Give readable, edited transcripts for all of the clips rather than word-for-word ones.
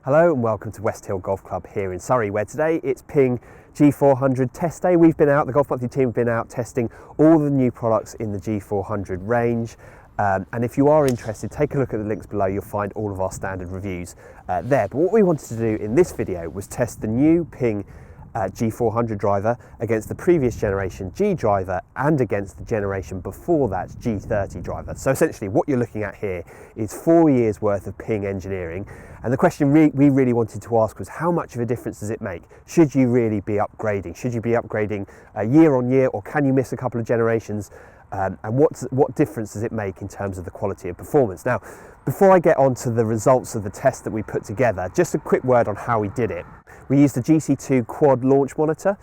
Hello and welcome to West Hill Golf Club here in Surrey, where today it's Ping G400 test day. We've been out, the Golf Monthly team have been out testing all the new products in the G400 range. And if you are interested, take a look at the links below, you'll find all of our standard reviews there. But what we wanted to do in this video was test the new Ping G400 driver against the previous generation G driver and against the generation before that G30 driver. So essentially what you're looking at here is 4 years worth of Ping engineering, and the question we really wanted to ask was, how much of a difference does it make? Should you really be upgrading? Should you be upgrading year on year, or can you miss a couple of generations? And what difference does it make in terms of the quality of performance? Now, before I get on to the results of the test that we put together, just a quick word on how we did it. We used the GC2 quad launch monitor.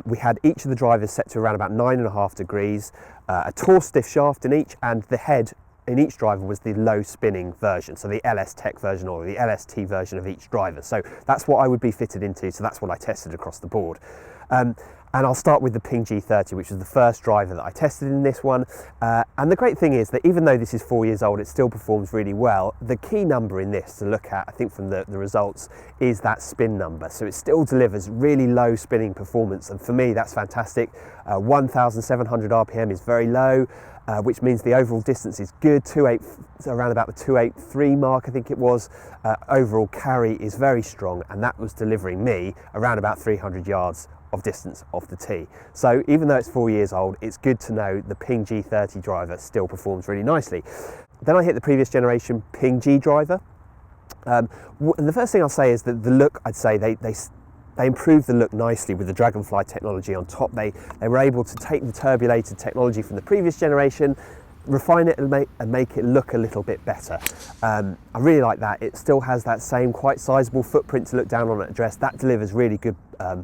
We had each of the drivers set to around about 9.5 degrees, a Tour stiff shaft in each, and the head in each driver was the low spinning version, so the LS Tech version or the LST version of each driver. So that's what I would be fitted into, so that's what I tested across the board. And I'll start with the Ping G30, which was the first driver that I tested in this one. And the great thing is that even though this is 4 years old, it still performs really well. The key number in this to look at, I think from the results, is that spin number. So it still delivers really low spinning performance. And for me, that's fantastic. 1,700 RPM is very low, which means the overall distance is good, around about the 283 mark, I think it was. Overall carry is very strong, and that was delivering me around about 300 yards of distance off the tee. So even though it's 4 years old, it's good to know the Ping G30 driver still performs really nicely. Then I hit the previous generation Ping G driver. And the first thing I'll say is that the look, I'd say they improved the look nicely with the Dragonfly technology on top. They were able to take the turbulated technology from the previous generation, refine it and make it look a little bit better. I really like that. It still has that same quite sizable footprint to look down on at address. That delivers really good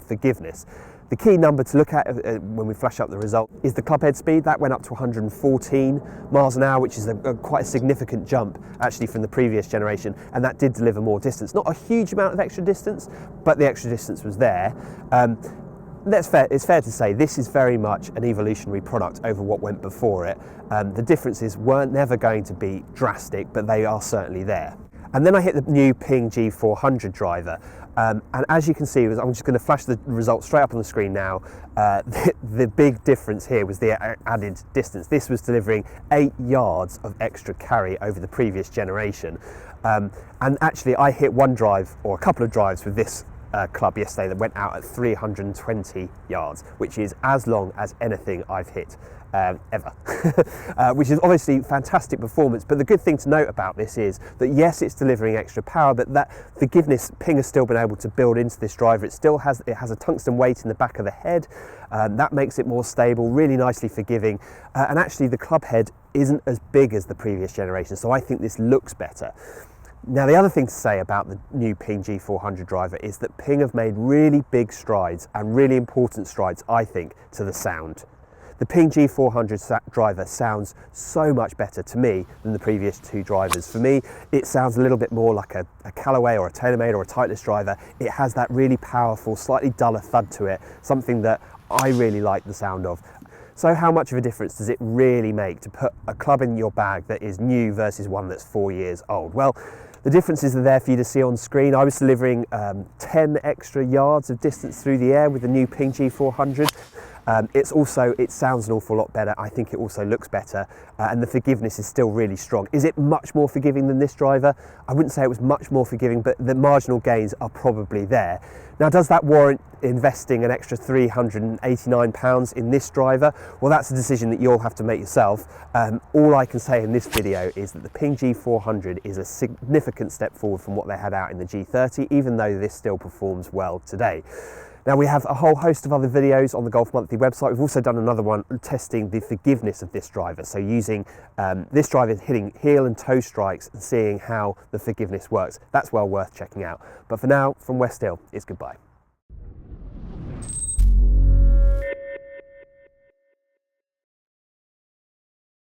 forgiveness. The key number to look at when we flash up the result is the Clubhead Speed. That went up to 114 miles an hour, which is quite a significant jump actually from the previous generation, and that did deliver more distance. Not a huge amount of extra distance, but the extra distance was there. It's fair to say this is very much an evolutionary product over what went before it. The differences weren't never going to be drastic, but they are certainly there. And then I hit the new Ping G400 driver. And as you can see, I'm just going to flash the results straight up on the screen now. The big difference here was the added distance. This was delivering 8 yards of extra carry over the previous generation. And actually I hit one drive, or a couple of drives with this club yesterday that went out at 320 yards, which is as long as anything I've hit ever, which is obviously fantastic performance. But the good thing to note about this is that yes, it's delivering extra power, but that forgiveness Ping has still been able to build into this driver. It has a tungsten weight in the back of the head. That makes it more stable, really nicely forgiving. And actually the club head isn't as big as the previous generation, so I think this looks better. Now, the other thing to say about the new Ping G400 driver is that Ping have made really big strides, and really important strides, I think, to the sound. The Ping G400 driver sounds so much better to me than the previous two drivers. For me, it sounds a little bit more like a Callaway or a TaylorMade or a Titleist driver. It has that really powerful, slightly duller thud to it, something that I really like the sound of. So how much of a difference does it really make to put a club in your bag that is new versus one that's 4 years old? Well, the differences are there for you to see on screen. I was delivering 10 extra yards of distance through the air with the new Ping G400. It sounds an awful lot better. I think it also looks better, and the forgiveness is still really strong. Is it much more forgiving than this driver? I wouldn't say it was much more forgiving, but the marginal gains are probably there. Now, does that warrant investing an extra £389 in this driver? Well, that's a decision that you'll have to make yourself. All I can say in this video is that the Ping G400 is a significant step forward from what they had out in the G30, even though this still performs well today. Now, we have a whole host of other videos on the Golf Monthly website. We've also done another one testing the forgiveness of this driver. So using this driver, hitting heel and toe strikes and seeing how the forgiveness works. That's well worth checking out. But for now, from West Hill, it's goodbye.